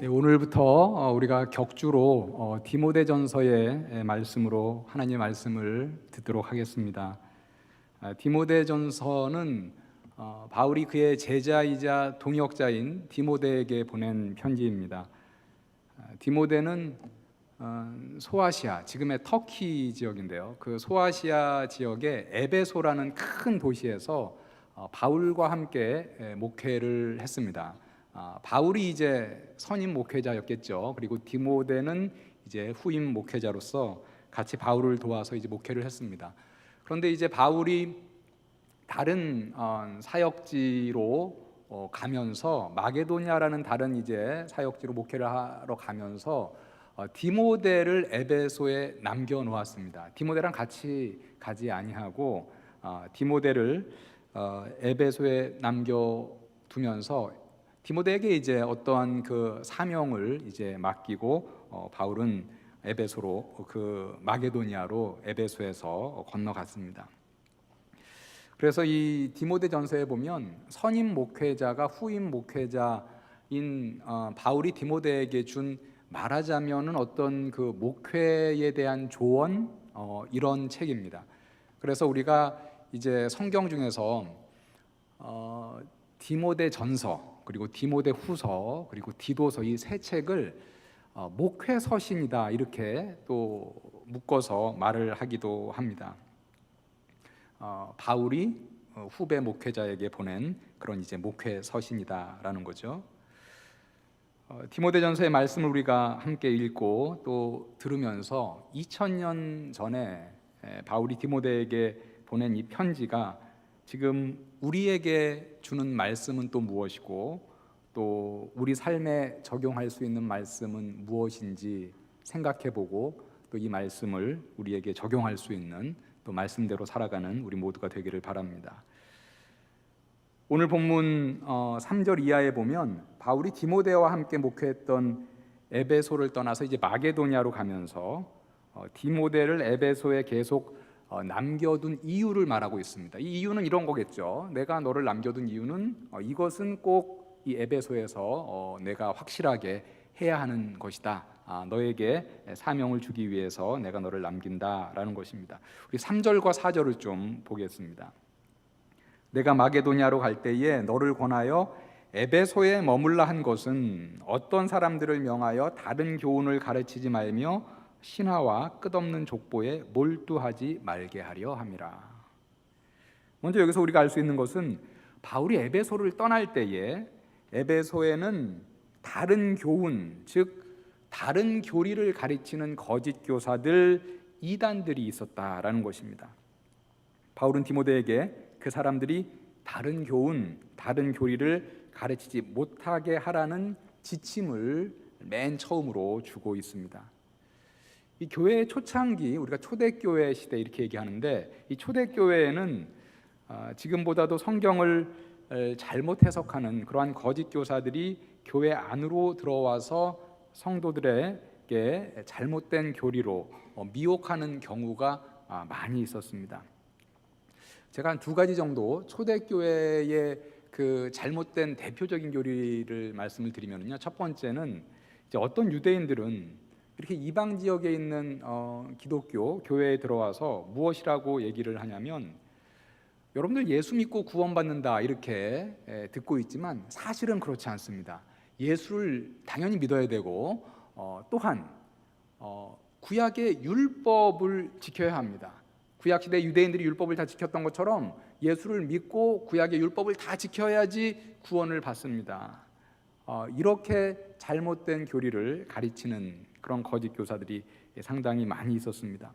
네, 오늘부터 우리가 격주로 디모데전서의 말씀으로 하나님의 말씀을 듣도록 하겠습니다. 디모데전서는 바울이 그의 제자이자 동역자인 디모데에게 보낸 편지입니다. 디모데는 소아시아, 지금의 터키 지역인데요. 그 소아시아 지역의 에베소라는 큰 도시에서 바울과 함께 목회를 했습니다. 바울이 이제 선임 목회자였겠죠. 그리고 디모데는 이제 후임 목회자로서 같이 바울을 도와서 이제 목회를 했습니다. 그런데 이제 바울이 다른 사역지로 가면서 마게도냐라는 다른 이제 사역지로 목회를 하러 가면서 디모데를 에베소에 남겨 놓았습니다. 디모데랑 같이 가지 아니하고 디모데를 에베소에 남겨 두면서 디모데에게 이제 어떠한 그 사명을 이제 맡기고 바울은 에베소로 그 마게도니아로 에베소에서 건너갔습니다. 그래서 이 디모데전서에 보면 선임 목회자가 후임 목회자인 바울이 디모데에게 준 말하자면은 어떤 그 목회에 대한 조언 이런 책입니다. 그래서 우리가 이제 성경 중에서 디모데전서 그리고 디모데후서 그리고 디도서 이 세 책을 목회서신이다 이렇게 또 묶어서 말을 하기도 합니다. 바울이 후배 목회자에게 보낸 그런 이제 목회서신이다라는 거죠. 디모데전서의 말씀을 우리가 함께 읽고 또 들으면서 2000년 전에 바울이 디모데에게 보낸 이 편지가 지금 우리에게 주는 말씀은 또 무엇이고 또 우리 삶에 적용할 수 있는 말씀은 무엇인지 생각해보고 또 이 말씀을 우리에게 적용할 수 있는 또 말씀대로 살아가는 우리 모두가 되기를 바랍니다. 오늘 본문 3절 이하에 보면 바울이 디모데와 함께 목회했던 에베소를 떠나서 이제 마게도냐로 가면서 디모데를 에베소에 계속 남겨둔 이유를 말하고 있습니다. 이 이유는 이런 거겠죠. 내가 너를 남겨둔 이유는 이것은 꼭 이 에베소에서 내가 확실하게 해야 하는 것이다. 너에게 사명을 주기 위해서 내가 너를 남긴다라는 것입니다. 우리 3절과 4절을 좀 보겠습니다. 내가 마게도냐로 갈 때에 너를 권하여 에베소에 머물라 한 것은 어떤 사람들을 명하여 다른 교훈을 가르치지 말며 신화와 끝없는 족보에 몰두하지 말게 하려 함이라. 먼저 여기서 우리가 알 수 있는 것은 바울이 에베소를 떠날 때에 에베소에는 다른 교훈, 즉 다른 교리를 가르치는 거짓 교사들, 이단들이 있었다라는 것입니다. 바울은 디모데에게 그 사람들이 다른 교훈, 다른 교리를 가르치지 못하게 하라는 지침을 맨 처음으로 주고 있습니다. 이 교회의 초창기, 우리가 초대교회 시대 이렇게 얘기하는데 이 초대교회에는 지금보다도 성경을 잘못 해석하는 그러한 거짓 교사들이 교회 안으로 들어와서 성도들에게 잘못된 교리로 미혹하는 경우가 많이 있었습니다. 제가 한 두 가지 정도 초대교회의 그 잘못된 대표적인 교리를 말씀을 드리면요. 첫 번째는 이제 어떤 유대인들은 이렇게 이방 지역에 있는 기독교 교회에 들어와서 무엇이라고 얘기를 하냐면 여러분들 예수 믿고 구원받는다 이렇게 듣고 있지만 사실은 그렇지 않습니다. 예수를 당연히 믿어야 되고 또한 구약의 율법을 지켜야 합니다. 구약시대 유대인들이 율법을 다 지켰던 것처럼 예수를 믿고 구약의 율법을 다 지켜야지 구원을 받습니다. 이렇게 잘못된 교리를 가르치는 그런 거짓 교사들이 상당히 많이 있었습니다.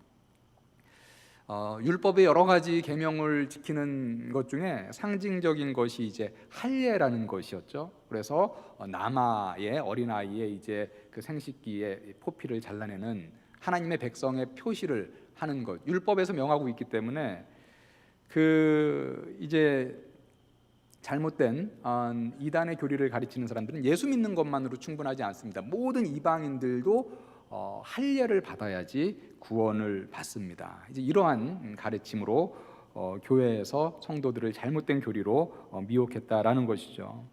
율법의 여러 가지 계명을 지키는 것 중에 상징적인 것이 이제 할례라는 것이었죠. 그래서 남아의 어린아이의 이제 그 생식기에 포피를 잘라내는 하나님의 백성의 표시를 하는 것, 율법에서 명하고 있기 때문에 그 이제 잘못된 이단의 교리를 가르치는 사람들은 예수 믿는 것만으로 충분하지 않습니다. 모든 이방인들도 할례를 받아야지 구원을 받습니다. 이제 이러한 가르침으로 교회에서 성도들을 잘못된 교리로 미혹했다라는 것이죠.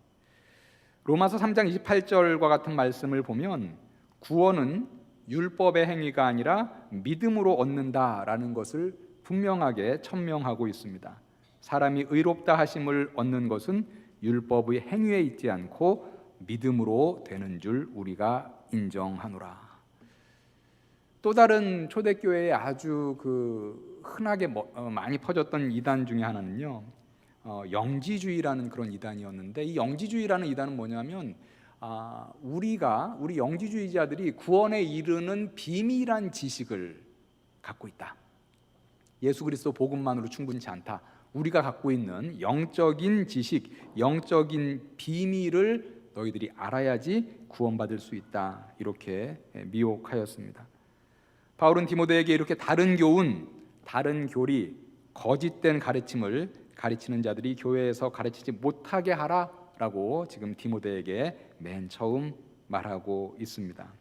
로마서 3장 28절과 같은 말씀을 보면 구원은 율법의 행위가 아니라 믿음으로 얻는다라는 것을 분명하게 천명하고 있습니다. 사람이 의롭다 하심을 얻는 것은 율법의 행위에 있지 않고 믿음으로 되는 줄 우리가 인정하노라. 또 다른 초대교회에 아주 흔하게 많이 퍼졌던 이단 중에 하나는요, 영지주의라는 그런 이단이었는데, 이 영지주의라는 이단은 뭐냐면 우리 영지주의자들이 구원에 이르는 비밀한 지식을 갖고 있다. 예수 그리스도 복음만으로 충분치 않다. 우리가 갖고 있는 영적인 지식, 영적인 비밀을 너희들이 알아야지 구원받을 수 있다. 이렇게 미혹하였습니다. 바울은 디모데에게 이렇게 다른 교훈, 다른 교리, 거짓된 가르침을 가르치는 자들이 교회에서 가르치지 못하게 하라라고 지금 디모데에게 맨 처음 말하고 있습니다.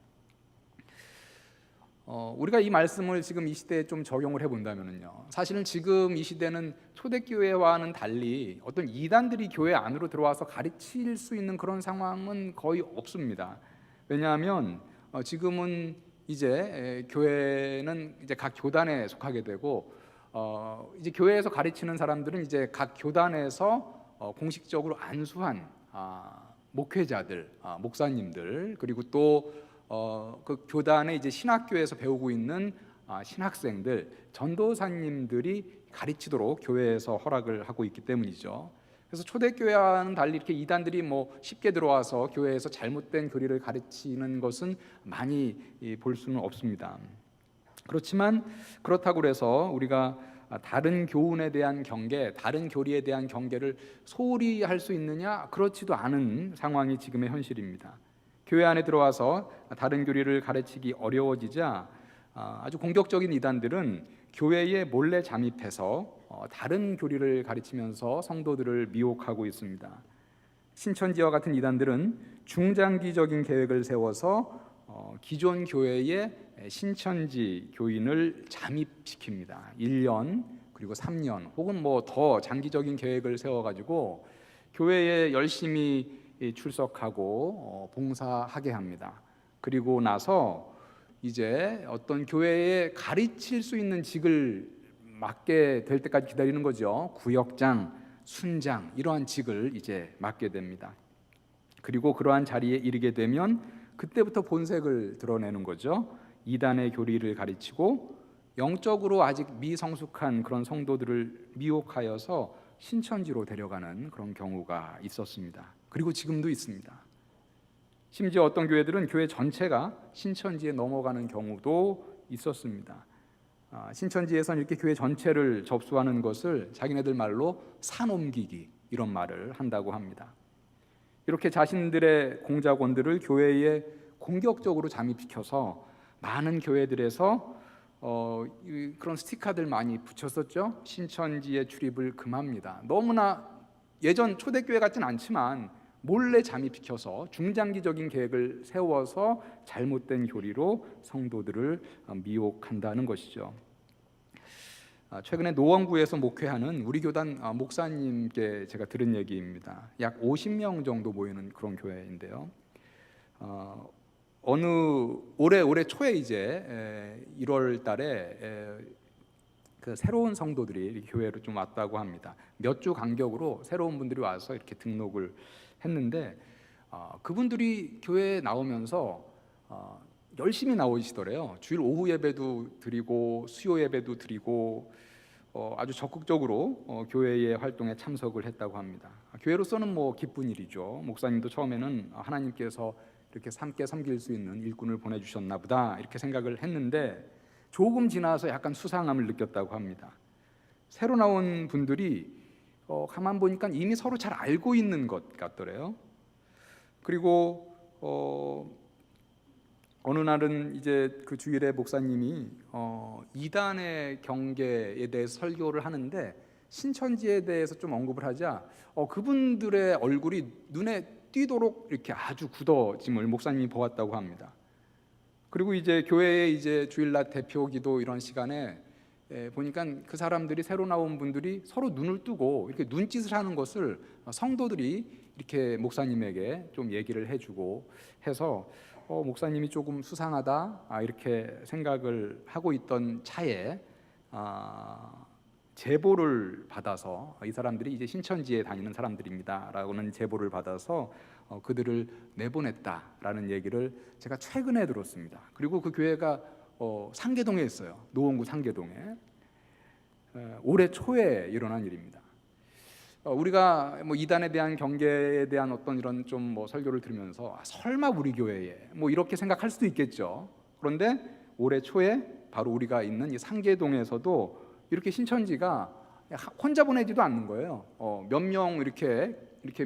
우리가 이 말씀을 지금 이 시대에 좀 적용을 해본다면요, 사실은 지금 이 시대는 초대교회와는 달리 어떤 이단들이 교회 안으로 들어와서 가르칠 수 있는 그런 상황은 거의 없습니다. 왜냐하면 지금은 이제 교회는 이제 각 교단에 속하게 되고 이제 교회에서 가르치는 사람들은 이제 각 교단에서 공식적으로 안수한 목회자들, 목사님들, 그리고 또 그 교단의 이제 신학교에서 배우고 있는 신학생들, 전도사님들이 가르치도록 교회에서 허락을 하고 있기 때문이죠. 그래서 초대교회와는 달리 이렇게 이단들이 쉽게 들어와서 교회에서 잘못된 교리를 가르치는 것은 많이 볼 수는 없습니다. 그렇지만 그렇다고 해서 우리가 다른 교훈에 대한 경계, 다른 교리에 대한 경계를 소홀히 할 수 있느냐? 그렇지도 않은 상황이 지금의 현실입니다. 교회 안에 들어와서 다른 교리를 가르치기 어려워지자 아주 공격적인 이단들은 교회에 몰래 잠입해서 다른 교리를 가르치면서 성도들을 미혹하고 있습니다. 신천지와 같은 이단들은 중장기적인 계획을 세워서 기존 교회에 신천지 교인을 잠입시킵니다. 1년 그리고 3년 혹은 더 장기적인 계획을 세워가지고 교회에 열심히 출석하고 봉사하게 합니다. 그리고 나서 이제 어떤 교회에 가르칠 수 있는 직을 맡게 될 때까지 기다리는 거죠. 구역장, 순장 이러한 직을 이제 맡게 됩니다. 그리고 그러한 자리에 이르게 되면 그때부터 본색을 드러내는 거죠. 이단의 교리를 가르치고 영적으로 아직 미성숙한 그런 성도들을 미혹하여서 신천지로 데려가는 그런 경우가 있었습니다. 그리고 지금도 있습니다. 심지어 어떤 교회들은 교회 전체가 신천지에 넘어가는 경우도 있었습니다. 신천지에서는 이렇게 교회 전체를 접수하는 것을 자기네들 말로 산옮기기 이런 말을 한다고 합니다. 이렇게 자신들의 공작원들을 교회에 공격적으로 잠입시켜서 많은 교회들에서 그런 스티커들 많이 붙였었죠. 신천지의 출입을 금합니다. 너무나 예전 초대교회 같진 않지만 몰래 잠입시켜서 중장기적인 계획을 세워서 잘못된 교리로 성도들을 미혹한다는 것이죠. 최근에 노원구에서 목회하는 우리 교단 목사님께 제가 들은 얘기입니다. 약 50명 정도 모이는 그런 교회인데요. 올해 초에 이제 1월 달에 그 새로운 성도들이 교회로 좀 왔다고 합니다. 몇 주 간격으로 새로운 분들이 와서 이렇게 등록을 했는데 그분들이 교회에 나오면서 열심히 나오시더래요. 주일 오후 예배도 드리고 수요 예배도 드리고 아주 적극적으로 교회의 활동에 참석을 했다고 합니다. 교회로서는 기쁜 일이죠. 목사님도 처음에는 하나님께서 이렇게 함께 섬길 수 있는 일꾼을 보내주셨나 보다 이렇게 생각을 했는데 조금 지나서 약간 수상함을 느꼈다고 합니다. 새로 나온 분들이 가만 보니까 이미 서로 잘 알고 있는 것 같더래요. 그리고 어느 날은 이제 그 주일에 목사님이 이단의 경계에 대해서 설교를 하는데 신천지에 대해서 좀 언급을 하자 그분들의 얼굴이 눈에 띄도록 이렇게 아주 굳어짐을 목사님이 보았다고 합니다. 그리고 이제 교회의 이제 주일날 대표 기도 이런 시간에 보니까 그 사람들이 새로 나온 분들이 서로 눈을 뜨고 이렇게 눈짓을 하는 것을 성도들이 이렇게 목사님에게 좀 얘기를 해주고 해서 목사님이 조금 수상하다 이렇게 생각을 하고 있던 차에 제보를 받아서 이 사람들이 이제 신천지에 다니는 사람들입니다라고는 제보를 받아서 그들을 내보냈다라는 얘기를 제가 최근에 들었습니다. 그리고 그 교회가 상계동에 있어요. 노원구 상계동에. 올해 초에 일어난 일입니다. 우리가 뭐 이단에 대한 경계에 대한 어떤 이런 좀 뭐 설교를 들으면서 설마 우리 교회에 뭐 이렇게 생각할 수도 있겠죠. 그런데 올해 초에 바로 우리가 있는 이 상계동에서도 이렇게 신천지가 혼자 보내지도 않는 거예요. 몇 명 이렇게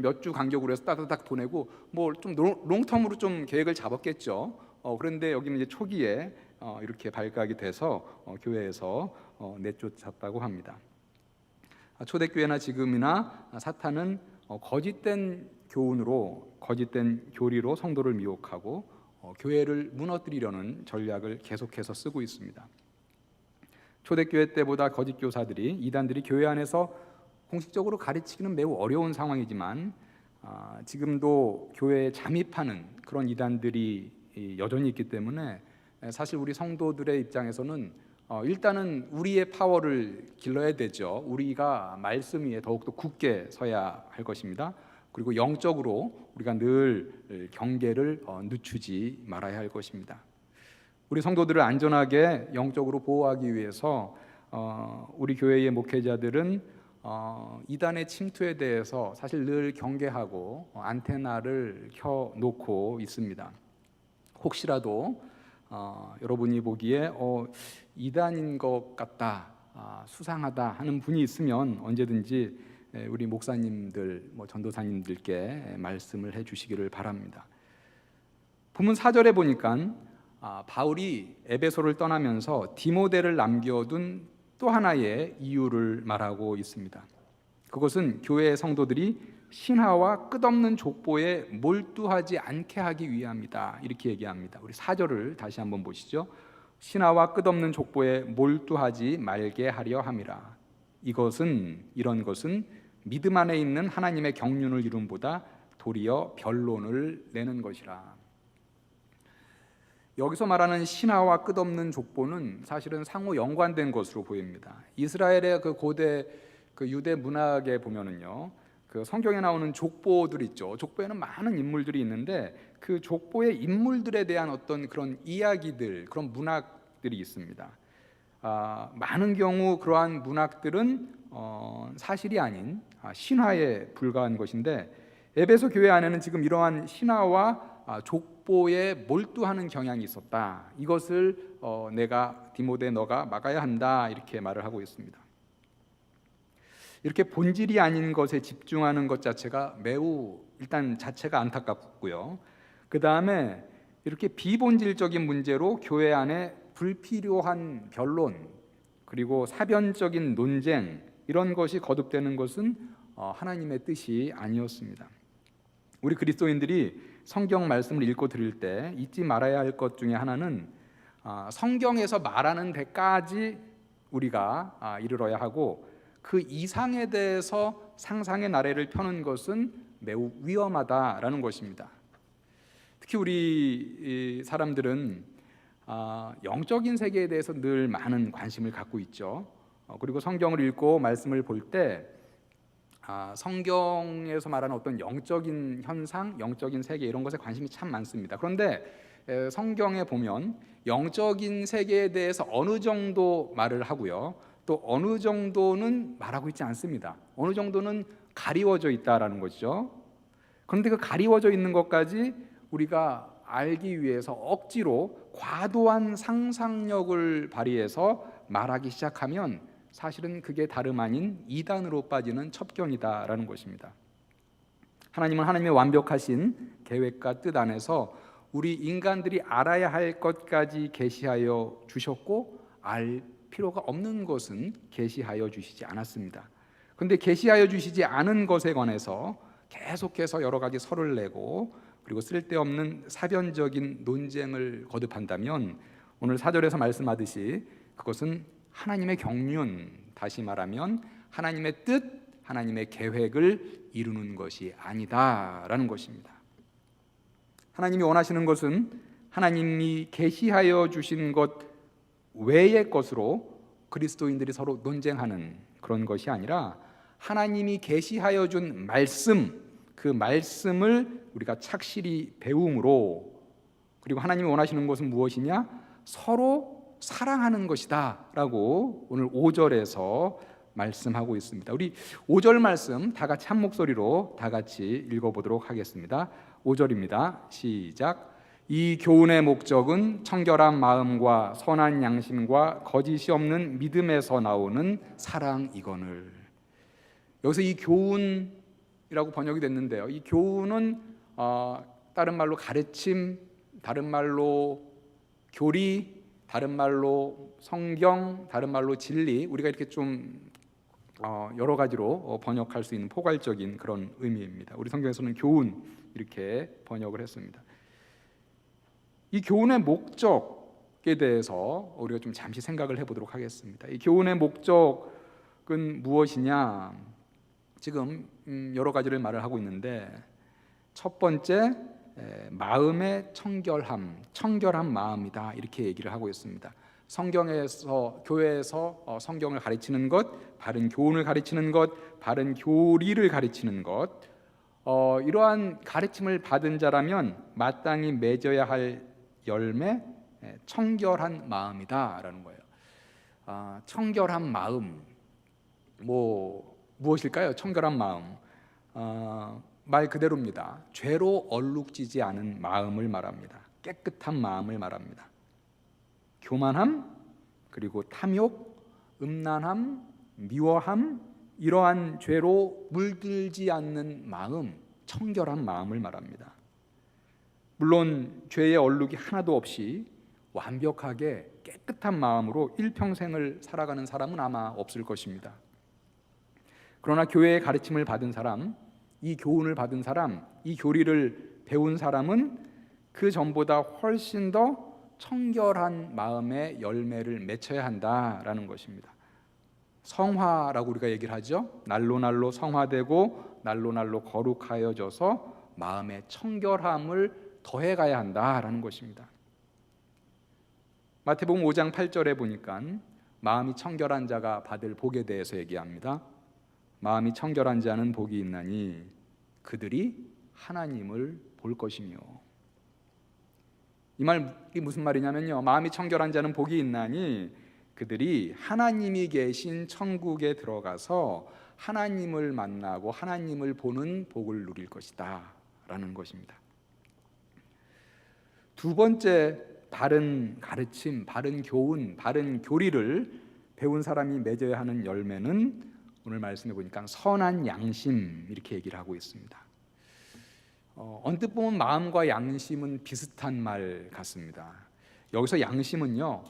몇 주 간격으로 해서 따다닥 보내고 뭐 좀 롱텀으로 좀 계획을 잡았겠죠. 그런데 여기는 이제 초기에 이렇게 발각이 돼서 교회에서 내쫓았다고 합니다. 초대교회나 지금이나 사탄은 거짓된 교훈으로 거짓된 교리로 성도를 미혹하고 교회를 무너뜨리려는 전략을 계속해서 쓰고 있습니다. 초대교회 때보다 거짓 교사들이 이단들이 교회 안에서 공식적으로 가르치기는 매우 어려운 상황이지만 지금도 교회에 잠입하는 그런 이단들이 여전히 있기 때문에 사실 우리 성도들의 입장에서는 일단은 우리의 파워를 길러야 되죠. 우리가 말씀 위에 더욱더 굳게 서야 할 것입니다. 그리고 영적으로 우리가 늘 경계를 늦추지 말아야 할 것입니다. 우리 성도들을 안전하게 영적으로 보호하기 위해서 우리 교회의 목회자들은 이단의 침투에 대해서 사실 늘 경계하고 안테나를 켜놓고 있습니다. 혹시라도 여러분이 보기에 이단인 것 같다, 수상하다 하는 분이 있으면 언제든지 우리 목사님들, 전도사님들께 말씀을 해주시기를 바랍니다. 본문 4절에 보니까 바울이 에베소를 떠나면서 디모데를 남겨둔 또 하나의 이유를 말하고 있습니다. 그것은 교회의 성도들이 신하와 끝없는 족보에 몰두하지 않게 하기 위함이다. 이렇게 얘기합니다. 우리 4절을 다시 한번 보시죠. 신하와 끝없는 족보에 몰두하지 말게 하려 함이라. 이런 것은 믿음 안에 있는 하나님의 경륜을 이룸보다 도리어 변론을 내는 것이라. 여기서 말하는 신하와 끝없는 족보는 사실은 상호 연관된 것으로 보입니다. 이스라엘의 그 고대 그 유대 문학에 보면은요, 그 성경에 나오는 족보들 있죠. 족보에는 많은 인물들이 있는데 그 족보의 인물들에 대한 어떤 그런 이야기들, 그런 문학들이 있습니다. 많은 경우 그러한 문학들은 사실이 아닌 신화에 불과한 것인데 에베소 교회 안에는 지금 이러한 신화와 족보에 몰두하는 경향이 있었다. 이것을 내가 디모데 너가 막아야 한다 이렇게 말을 하고 있습니다. 이렇게 본질이 아닌 것에 집중하는 것 자체가 매우 일단 자체가 안타깝고요. 그 다음에 이렇게 비본질적인 문제로 교회 안에 불필요한 변론 그리고 사변적인 논쟁 이런 것이 거듭되는 것은 하나님의 뜻이 아니었습니다. 우리 그리스도인들이 성경 말씀을 읽고 들을 때 잊지 말아야 할 것 중에 하나는 성경에서 말하는 데까지 우리가 이르러야 하고 그 이상에 대해서 상상의 나래를 펴는 것은 매우 위험하다라는 것입니다. 특히 우리 사람들은 영적인 세계에 대해서 늘 많은 관심을 갖고 있죠. 그리고 성경을 읽고 말씀을 볼 때 성경에서 말하는 어떤 영적인 현상, 영적인 세계 이런 것에 관심이 참 많습니다. 그런데 성경에 보면 영적인 세계에 대해서 어느 정도 말을 하고요, 또 어느 정도는 말하고 있지 않습니다. 어느 정도는 가리워져 있다라는 것이죠. 그런데 그 가리워져 있는 것까지 우리가 알기 위해서 억지로 과도한 상상력을 발휘해서 말하기 시작하면 사실은 그게 다름 아닌 이단으로 빠지는 첩경이다라는 것입니다. 하나님은 하나님의 완벽하신 계획과 뜻 안에서 우리 인간들이 알아야 할 것까지 계시하여 주셨고 알 필요가 없는 것은 계시하여 주시지 않았습니다. 그런데 계시하여 주시지 않은 것에 관해서 계속해서 여러 가지 설을 내고 그리고 쓸데없는 사변적인 논쟁을 거듭한다면 오늘 4절에서 말씀하듯이 그것은 하나님의 경륜, 다시 말하면 하나님의 뜻, 하나님의 계획을 이루는 것이 아니다라는 것입니다. 하나님이 원하시는 것은 하나님이 계시하여 주신 것 외의 것으로 그리스도인들이 서로 논쟁하는 그런 것이 아니라 하나님이 계시하여 준 말씀, 그 말씀을 우리가 착실히 배움으로, 그리고 하나님이 원하시는 것은 무엇이냐? 서로 사랑하는 것이다 라고 오늘 5절에서 말씀하고 있습니다. 우리 5절 말씀 다 같이 한 목소리로 다 같이 읽어보도록 하겠습니다. 5절입니다. 시작. 이 교훈의 목적은 청결한 마음과 선한 양심과 거짓이 없는 믿음에서 나오는 사랑이거늘. 여기서 이 교훈이라고 번역이 됐는데요, 이 교훈은 다른 말로 가르침, 다른 말로 교리, 다른 말로 성경, 다른 말로 진리, 우리가 이렇게 좀 여러 가지로 번역할 수 있는 포괄적인 그런 의미입니다. 우리 성경에서는 교훈 이렇게 번역을 했습니다. 이 교훈의 목적에 대해서 우리가 좀 잠시 생각을 해보도록 하겠습니다. 이 교훈의 목적은 무엇이냐? 지금 여러 가지를 말을 하고 있는데, 첫 번째, 마음의 청결한 마음이다 이렇게 얘기를 하고 있습니다. 성경에서, 교회에서 성경을 가르치는 것, 바른 교훈을 가르치는 것, 바른 교리를 가르치는 것, 이러한 가르침을 받은 자라면 마땅히 맺어야 할 열매, 청결한 마음이다라는 거예요. 청결한 마음, 무엇일까요? 청결한 마음, 말 그대로입니다. 죄로 얼룩지지 않은 마음을 말합니다. 깨끗한 마음을 말합니다. 교만함, 그리고 탐욕, 음란함, 미워함, 이러한 죄로 물들지 않는 마음, 청결한 마음을 말합니다. 물론 죄의 얼룩이 하나도 없이 완벽하게 깨끗한 마음으로 일평생을 살아가는 사람은 아마 없을 것입니다. 그러나 교회의 가르침을 받은 사람, 이 교훈을 받은 사람, 이 교리를 배운 사람은 그 전보다 훨씬 더 청결한 마음의 열매를 맺어야 한다라는 것입니다. 성화라고 우리가 얘기를 하죠. 날로 날로 성화되고 날로 날로 거룩하여져서 마음의 청결함을 더해가야 한다라는 것입니다. 마태복음 5장 8절에 보니까 마음이 청결한 자가 받을 복에 대해서 얘기합니다. 마음이 청결한 자는 복이 있나니 그들이 하나님을 볼 것이며. 이 말이 무슨 말이냐면요, 마음이 청결한 자는 복이 있나니 그들이 하나님이 계신 천국에 들어가서 하나님을 만나고 하나님을 보는 복을 누릴 것이다 라는 것입니다. 두 번째, 바른 가르침, 바른 교훈, 바른 교리를 배운 사람이 맺어야 하는 열매는 오늘 말씀해 보니까 선한 양심 이렇게 얘기를 하고 있습니다. 언뜻 보면 마음과 양심은 비슷한 말 같습니다. 여기서 양심은요,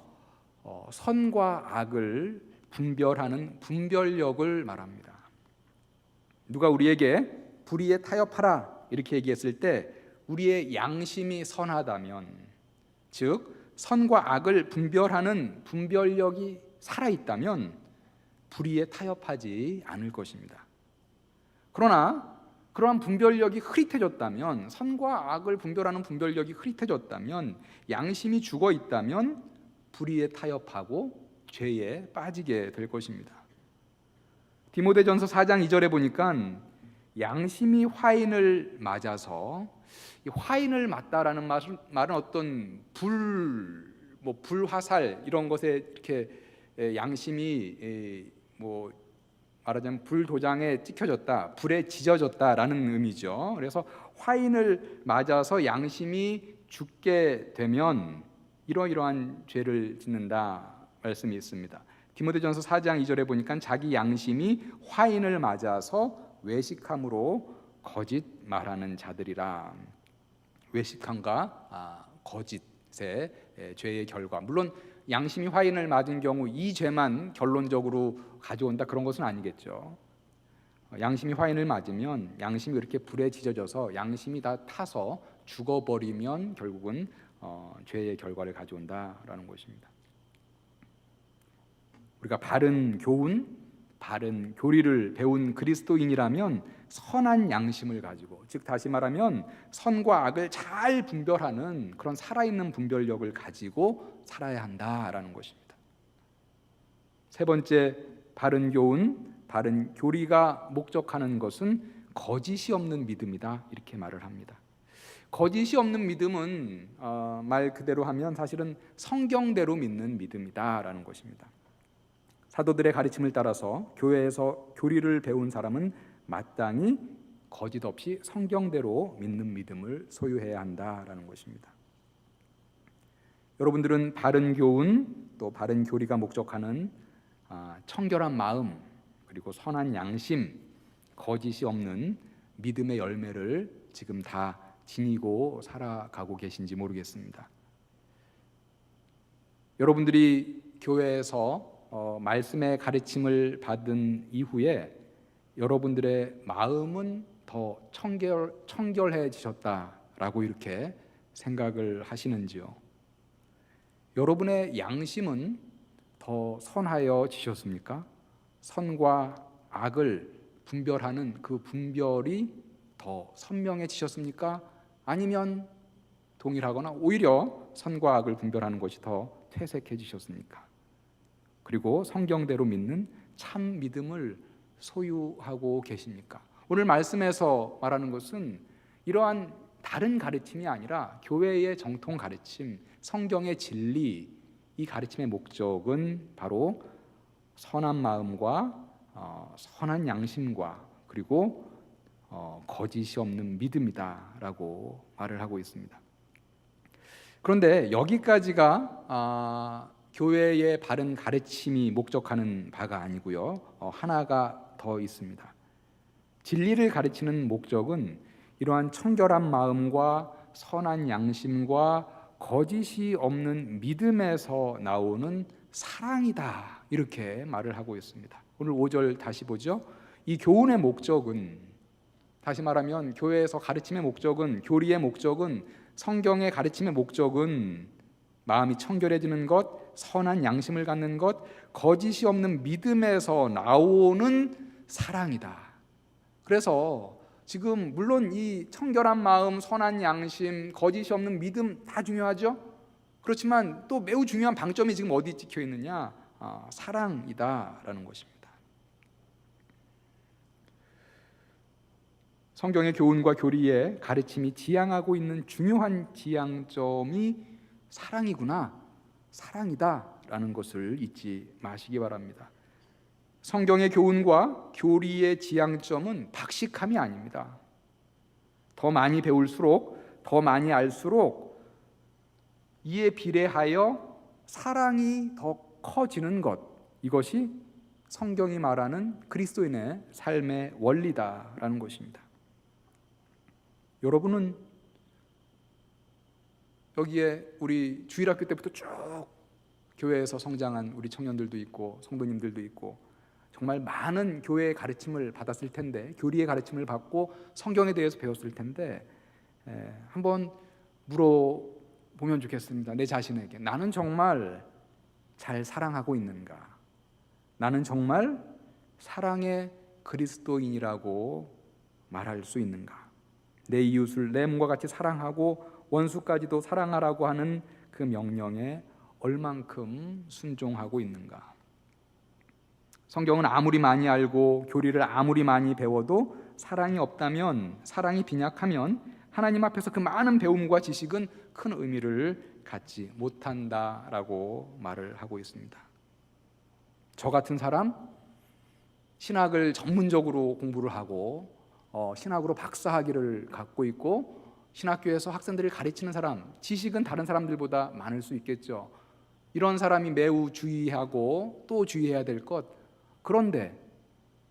선과 악을 분별하는 분별력을 말합니다. 누가 우리에게 불의에 타협하라 이렇게 얘기했을 때 우리의 양심이 선하다면, 즉 선과 악을 분별하는 분별력이 살아있다면 불의에 타협하지 않을 것입니다. 그러나 그러한 분별력이 흐릿해졌다면, 선과 악을 분별하는 분별력이 흐릿해졌다면, 양심이 죽어 있다면 불의에 타협하고 죄에 빠지게 될 것입니다. 디모데전서 4장 2절에 보니까 양심이 화인을 맞아서, 이 화인을 맞다라는 말은 어떤 불화살 이런 것에 이렇게 양심이 말하자면 불도장에 찍혀졌다, 불에 지져졌다라는 의미죠. 그래서 화인을 맞아서 양심이 죽게 되면 이러이러한 죄를 짓는다 말씀이 있습니다. 디모데전서 4장 2절에 보니까 자기 양심이 화인을 맞아서 외식함으로 거짓 말하는 자들이라. 외식함과 거짓의 죄의 결과, 물론 양심이 화인을 맞은 경우 이 죄만 결론적으로 가져온다 그런 것은 아니겠죠. 양심이 화인을 맞으면 양심이 이렇게 불에 지져져서 양심이 다 타서 죽어버리면 결국은 죄의 결과를 가져온다라는 것입니다. 우리가 바른 교훈, 바른 교리를 배운 그리스도인이라면 선한 양심을 가지고, 즉 다시 말하면 선과 악을 잘 분별하는 그런 살아있는 분별력을 가지고 살아야 한다라는 것입니다. 세 번째, 바른 교훈, 바른 교리가 목적하는 것은 거짓이 없는 믿음이다, 이렇게 말을 합니다. 거짓이 없는 믿음은 말 그대로 하면 사실은 성경대로 믿는 믿음이다라는 것입니다. 사도들의 가르침을 따라서 교회에서 교리를 배운 사람은 마땅히 거짓 없이 성경대로 믿는 믿음을 소유해야 한다라는 것입니다. 여러분들은 바른 교훈, 또 바른 교리가 목적하는 청결한 마음, 그리고 선한 양심, 거짓이 없는 믿음의 열매를 지금 다 지니고 살아가고 계신지 모르겠습니다. 여러분들이 교회에서 말씀의 가르침을 받은 이후에 여러분들의 마음은 더 청결해지셨다라고 이렇게 생각을 하시는지요? 여러분의 양심은 더 선하여지셨습니까? 선과 악을 분별하는 그 분별이 더 선명해지셨습니까? 아니면 동일하거나 오히려 선과 악을 분별하는 것이 더 퇴색해지셨습니까? 그리고 성경대로 믿는 참 믿음을 소유하고 계십니까? 오늘 말씀에서 말하는 것은 이러한 다른 가르침이 아니라 교회의 정통 가르침, 성경의 진리, 이 가르침의 목적은 바로 선한 마음과 선한 양심과 그리고 거짓이 없는 믿음이다라고 말을 하고 있습니다. 그런데 여기까지가 교회의 바른 가르침이 목적하는 바가 아니고요, 하나가 더 있습니다. 진리를 가르치는 목적은 이러한 청결한 마음과 선한 양심과 거짓이 없는 믿음에서 나오는 사랑이다, 이렇게 말을 하고 있습니다. 오늘 5절 다시 보죠. 이 교훈의 목적은, 다시 말하면 교회에서 가르침의 목적은, 교리의 목적은, 성경의 가르침의 목적은 마음이 청결해지는 것, 선한 양심을 갖는 것, 거짓이 없는 믿음에서 나오는 사랑이다. 그래서 지금 물론 이 청결한 마음, 선한 양심, 거짓이 없는 믿음 다 중요하죠. 그렇지만 또 매우 중요한 방점이 지금 어디 찍혀 있느냐? 사랑이다라는 것입니다. 성경의 교훈과 교리의 가르침이 지향하고 있는 중요한 지향점이 사랑이구나, 사랑이다라는 것을 잊지 마시기 바랍니다. 성경의 교훈과 교리의 지향점은 박식함이 아닙니다. 더 많이 배울수록, 더 많이 알수록 이에 비례하여 사랑이 더 커지는 것, 이것이 성경이 말하는 그리스도인의 삶의 원리다라는 것입니다. 여러분은 여기에 우리 주일학교 때부터 쭉 교회에서 성장한 우리 청년들도 있고 성도님들도 있고 정말 많은 교회의 가르침을 받았을 텐데, 교리의 가르침을 받고 성경에 대해서 배웠을 텐데, 한번 물어보면 좋겠습니다. 내 자신에게, 나는 정말 잘 사랑하고 있는가? 나는 정말 사랑의 그리스도인이라고 말할 수 있는가? 내 이웃을 내 몸과 같이 사랑하고 원수까지도 사랑하라고 하는 그 명령에 얼만큼 순종하고 있는가? 성경은 아무리 많이 알고 교리를 아무리 많이 배워도 사랑이 없다면, 사랑이 빈약하면 하나님 앞에서 그 많은 배움과 지식은 큰 의미를 갖지 못한다라고 말을 하고 있습니다. 저 같은 사람, 신학을 전문적으로 공부를 하고 신학으로 박사학위를 갖고 있고 신학교에서 학생들을 가르치는 사람, 지식은 다른 사람들보다 많을 수 있겠죠. 이런 사람이 매우 주의하고 또 주의해야 될 것, 그런데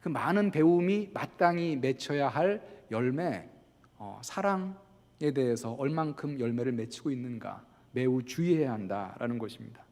그 많은 배움이 마땅히 맺혀야 할 열매, 사랑에 대해서 얼만큼 열매를 맺히고 있는가 매우 주의해야 한다라는 것입니다.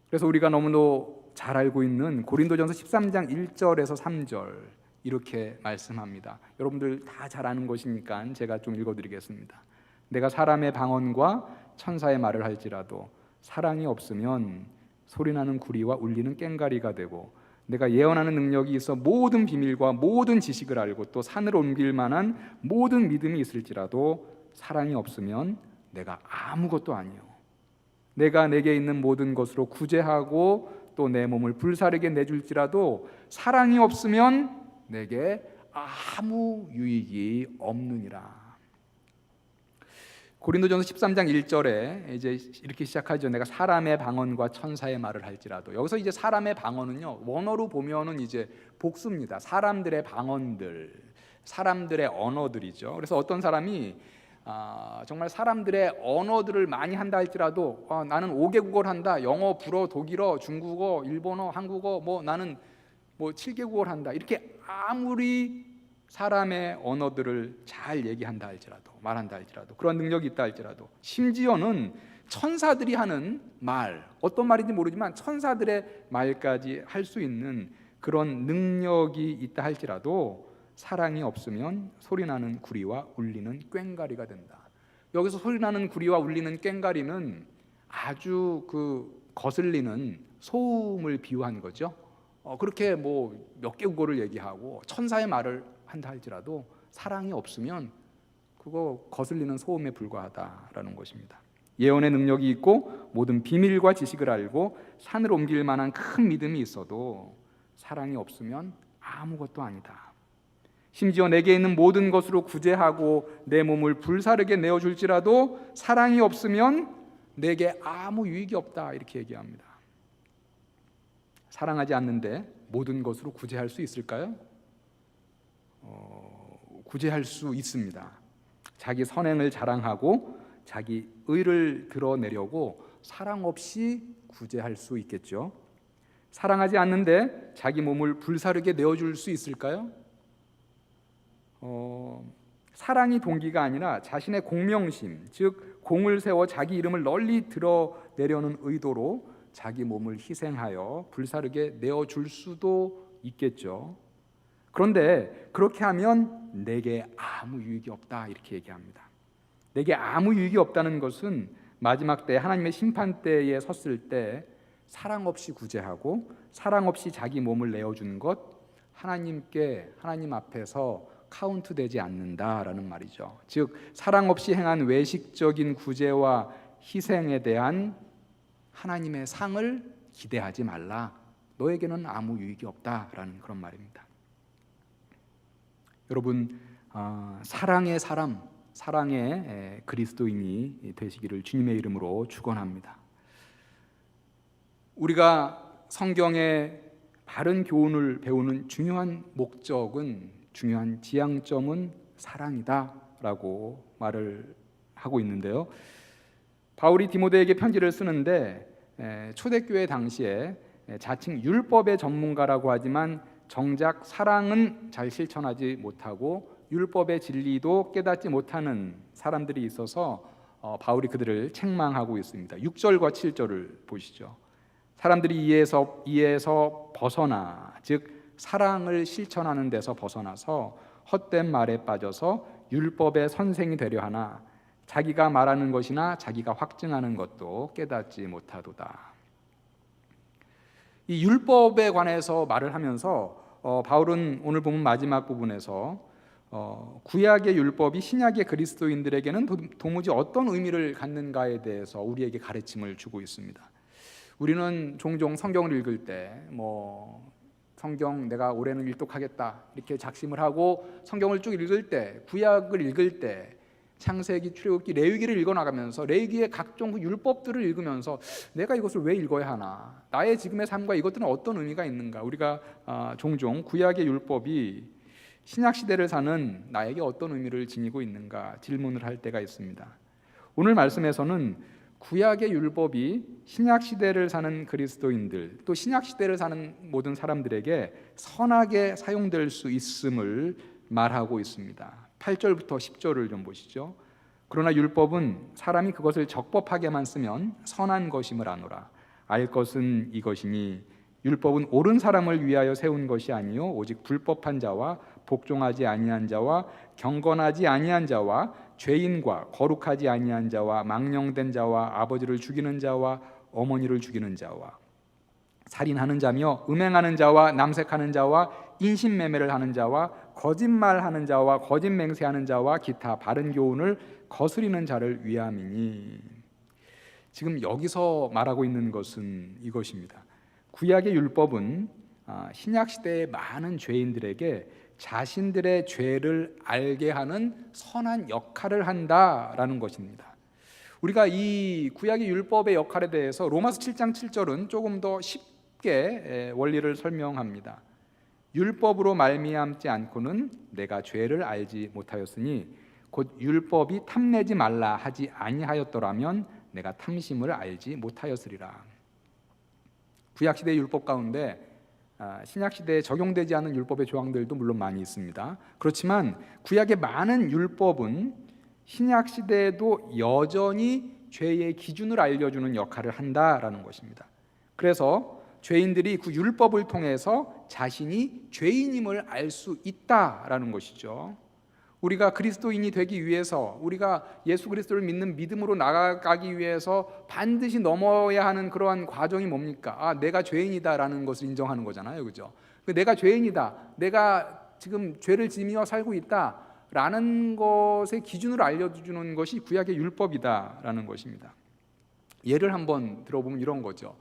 그래서 우리가 너무도 잘 알고 있는 고린도전서 13장 1절에서 3절 이렇게 말씀합니다. 여러분들 다 잘 아는 것이니까 제가 좀 읽어드리겠습니다. 내가 사람의 방언과 천사의 말을 할지라도 사랑이 없으면 소리나는 구리와 울리는 꽹과리가 되고 내가 예언하는 능력이 있어 모든 비밀과 모든 지식을 알고 또 산을 옮길 만한 모든 믿음이 있을지라도 사랑이 없으면 내가 아무것도 아니요. 내가 내게 있는 모든 것으로 구제하고 또 내 몸을 불사르게 내줄지라도 사랑이 없으면 내게 아무 유익이 없느니라. 고린도전서 13장 1절에 이제 이렇게 시작하죠. 내가 사람의 방언과 천사의 말을 할지라도. 여기서 이제 사람의 방언은요, 원어로 보면은 이제 복수입니다. 사람들의 방언들, 사람들의 언어들이죠. 그래서 어떤 사람이 정말 사람들의 언어들을 많이 한다 할지라도 나는 5개국어를 한다. 영어, 불어, 독일어, 중국어, 일본어, 한국어, 나는 7개국어를 한다. 이렇게 아무리 사람의 언어들을 잘 얘기한다 할지라도, 말한다 할지라도, 그런 능력이 있다 할지라도, 심지어는 천사들이 하는 말, 어떤 말인지 모르지만 천사들의 말까지 할 수 있는 그런 능력이 있다 할지라도 사랑이 없으면 소리나는 구리와 울리는 꽹과리가 된다. 여기서 소리나는 구리와 울리는 꽹과리는 아주 거슬리는 소음을 비유한 거죠. 그렇게 몇 개국어를 얘기하고 천사의 말을 한다 할지라도 사랑이 없으면 그거 거슬리는 소음에 불과하다라는 것입니다. 예언의 능력이 있고 모든 비밀과 지식을 알고 산을 옮길 만한 큰 믿음이 있어도 사랑이 없으면 아무것도 아니다. 심지어 내게 있는 모든 것으로 구제하고 내 몸을 불사르게 내어줄지라도 사랑이 없으면 내게 아무 유익이 없다, 이렇게 얘기합니다. 사랑하지 않는데 모든 것으로 구제할 수 있을까요? 구제할 수 있습니다. 자기 선행을 자랑하고 자기 의를 드러내려고 사랑 없이 구제할 수 있겠죠. 사랑하지 않는데 자기 몸을 불사르게 내어줄 수 있을까요? 사랑이 동기가 아니라 자신의 공명심, 즉 공을 세워 자기 이름을 널리 드러내려는 의도로 자기 몸을 희생하여 불사르게 내어줄 수도 있겠죠. 그런데 그렇게 하면 내게 아무 유익이 없다, 이렇게 얘기합니다. 내게 아무 유익이 없다는 것은 마지막 때 하나님의 심판 때에 섰을 때 사랑 없이 구제하고 사랑 없이 자기 몸을 내어주는 것, 하나님 앞에서 카운트되지 않는다라는 말이죠. 즉 사랑 없이 행한 외식적인 구제와 희생에 대한 하나님의 상을 기대하지 말라. 너에게는 아무 유익이 없다라는 그런 말입니다. 여러분, 사랑의 사람, 사랑의 그리스도인이 되시기를 주님의 이름으로 축원합니다. 우리가 성경의 바른 교훈을 배우는 중요한 목적은, 중요한 지향점은 사랑이다라고 말을 하고 있는데요. 바울이 디모데에게 편지를 쓰는데 초대교회 당시에 자칭 율법의 전문가라고 하지만 정작 사랑은 잘 실천하지 못하고 율법의 진리도 깨닫지 못하는 사람들이 있어서 바울이 그들을 책망하고 있습니다. 6절과 7절을 보시죠. 사람들이 이에서 벗어나, 즉 사랑을 실천하는 데서 벗어나서 헛된 말에 빠져서 율법의 선생이 되려 하나 자기가 말하는 것이나 자기가 확증하는 것도 깨닫지 못하도다. 이 율법에 관해서 말을 하면서 바울은 오늘 본문 마지막 부분에서 구약의 율법이 신약의 그리스도인들에게는 도무지 어떤 의미를 갖는가에 대해서 우리에게 가르침을 주고 있습니다. 우리는 종종 성경을 읽을 때 성경 내가 올해는 일독하겠다 이렇게 작심을 하고 성경을 쭉 읽을 때, 구약을 읽을 때 창세기, 출애굽기, 레위기를 읽어나가면서 레위기의 각종 율법들을 읽으면서 내가 이것을 왜 읽어야 하나, 나의 지금의 삶과 이것들은 어떤 의미가 있는가, 우리가 종종 구약의 율법이 신약시대를 사는 나에게 어떤 의미를 지니고 있는가 질문을 할 때가 있습니다. 오늘 말씀에서는 구약의 율법이 신약시대를 사는 그리스도인들, 또 신약시대를 사는 모든 사람들에게 선하게 사용될 수 있음을 말하고 있습니다. 8절부터 10절을 좀 보시죠. 그러나 율법은 사람이 그것을 적법하게만 쓰면 선한 것임을 아노라. 알 것은 이것이니 율법은 옳은 사람을 위하여 세운 것이 아니요 오직 불법한 자와 복종하지 아니한 자와 경건하지 아니한 자와 죄인과 거룩하지 아니한 자와 망령된 자와 아버지를 죽이는 자와 어머니를 죽이는 자와 살인하는 자며 음행하는 자와 남색하는 자와 인신매매를 하는 자와 거짓말하는 자와 거짓 맹세하는 자와 기타 바른 교훈을 거스리는 자를 위함이니. 지금 여기서 말하고 있는 것은 이것입니다. 구약의 율법은 신약 시대의 많은 죄인들에게 자신들의 죄를 알게 하는 선한 역할을 한다라는 것입니다. 우리가 이 구약의 율법의 역할에 대해서 로마서 7장 7절은 조금 더 쉽게 원리를 설명합니다. 율법으로 말미암지 않고는 내가 죄를 알지 못하였으니 곧 율법이 탐내지 말라 하지 아니하였더라면 내가 탐심을 알지 못하였으리라. 구약시대 율법 가운데 신약시대에 적용되지 않은 율법의 조항들도 물론 많이 있습니다. 그렇지만 구약의 많은 율법은 신약시대에도 여전히 죄의 기준을 알려주는 역할을 한다라는 것입니다. 그래서 죄인들이 그 율법을 통해서 자신이 죄인임을 알 수 있다라는 것이죠. 우리가 그리스도인이 되기 위해서, 우리가 예수 그리스도를 믿는 믿음으로 나아가기 위해서 반드시 넘어야 하는 그러한 과정이 뭡니까? 내가 죄인이다라는 것을 인정하는 거잖아요, 그죠? 내가 죄인이다, 내가 지금 죄를 지며 살고 있다라는 것의 기준을 알려주는 것이 구약의 율법이다라는 것입니다. 예를 한번 들어보면 이런 거죠.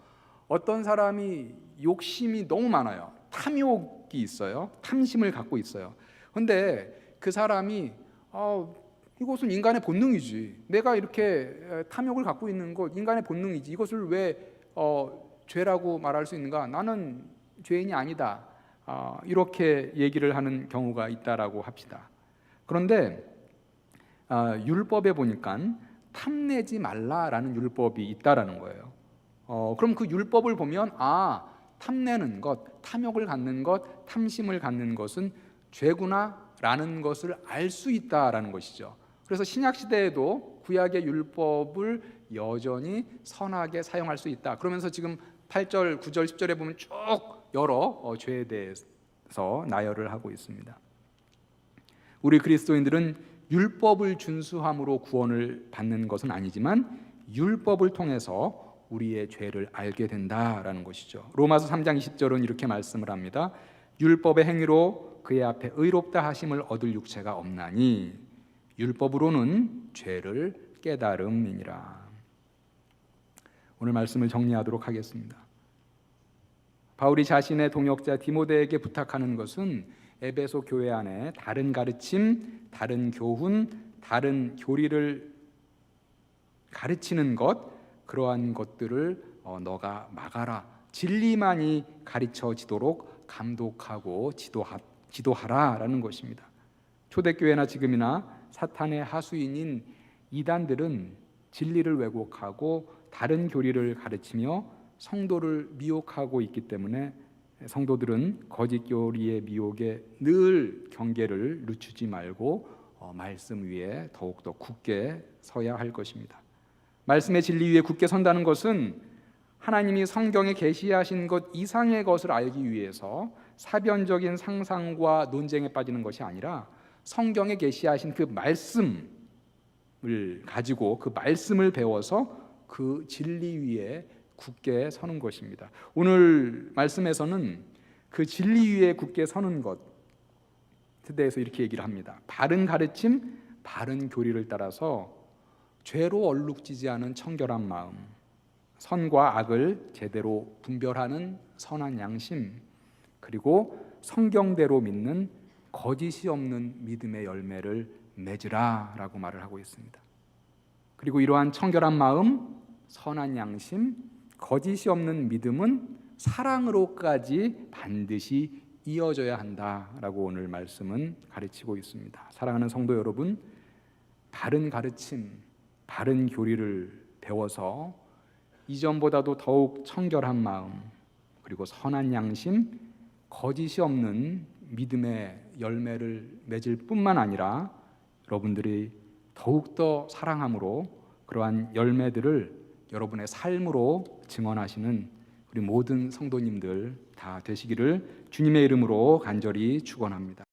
어떤 사람이 욕심이 너무 많아요. 탐욕이 있어요. 탐심을 갖고 있어요. 그런데 그 사람이 이것은 인간의 본능이지, 내가 이렇게 탐욕을 갖고 있는 것 인간의 본능이지, 이것을 왜 죄라고 말할 수 있는가? 나는 죄인이 아니다, 이렇게 얘기를 하는 경우가 있다라고 합시다. 그런데 율법에 보니까 탐내지 말라라는 율법이 있다라는 거예요. 그럼 그 율법을 보면 탐내는 것, 탐욕을 갖는 것, 탐심을 갖는 것은 죄구나 라는 것을 알 수 있다라는 것이죠. 그래서 신약 시대에도 구약의 율법을 여전히 선하게 사용할 수 있다. 그러면서 지금 8절, 9절, 10절에 보면 쭉 여러 죄에 대해서 나열을 하고 있습니다. 우리 그리스도인들은 율법을 준수함으로 구원을 받는 것은 아니지만 율법을 통해서 우리의 죄를 알게 된다라는 것이죠. 로마서 3장 20절은 이렇게 말씀을 합니다. 율법의 행위로 그의 앞에 의롭다 하심을 얻을 육체가 없나니 율법으로는 죄를 깨달음이니라. 오늘 말씀을 정리하도록 하겠습니다. 바울이 자신의 동역자 디모데에게 부탁하는 것은 에베소 교회 안에 다른 가르침, 다른 교훈, 다른 교리를 가르치는 것, 그러한 것들을 너가 막아라, 진리만이 가르쳐지도록 감독하고 지도하라라는 것입니다. 초대교회나 지금이나 사탄의 하수인인 이단들은 진리를 왜곡하고 다른 교리를 가르치며 성도를 미혹하고 있기 때문에 성도들은 거짓 교리의 미혹에 늘 경계를 늦추지 말고 말씀 위에 더욱더 굳게 서야 할 것입니다. 말씀의 진리 위에 굳게 선다는 것은 하나님이 성경에 계시하신 것 이상의 것을 알기 위해서 사변적인 상상과 논쟁에 빠지는 것이 아니라 성경에 계시하신 그 말씀을 가지고 그 말씀을 배워서 그 진리 위에 굳게 서는 것입니다. 오늘 말씀에서는 그 진리 위에 굳게 서는 것에 대해서 이렇게 얘기를 합니다. 바른 가르침, 바른 교리를 따라서 죄로 얼룩지지 않은 청결한 마음, 선과 악을 제대로 분별하는 선한 양심, 그리고 성경대로 믿는 거짓이 없는 믿음의 열매를 맺으라 라고 말을 하고 있습니다. 그리고 이러한 청결한 마음, 선한 양심, 거짓이 없는 믿음은 사랑으로까지 반드시 이어져야 한다라고 오늘 말씀은 가르치고 있습니다. 사랑하는 성도 여러분, 바른 가르침, 바른 교리를 배워서 이전보다도 더욱 청결한 마음, 그리고 선한 양심, 거짓이 없는 믿음의 열매를 맺을 뿐만 아니라 여러분들이 더욱더 사랑함으로 그러한 열매들을 여러분의 삶으로 증언하시는 우리 모든 성도님들 다 되시기를 주님의 이름으로 간절히 축원합니다.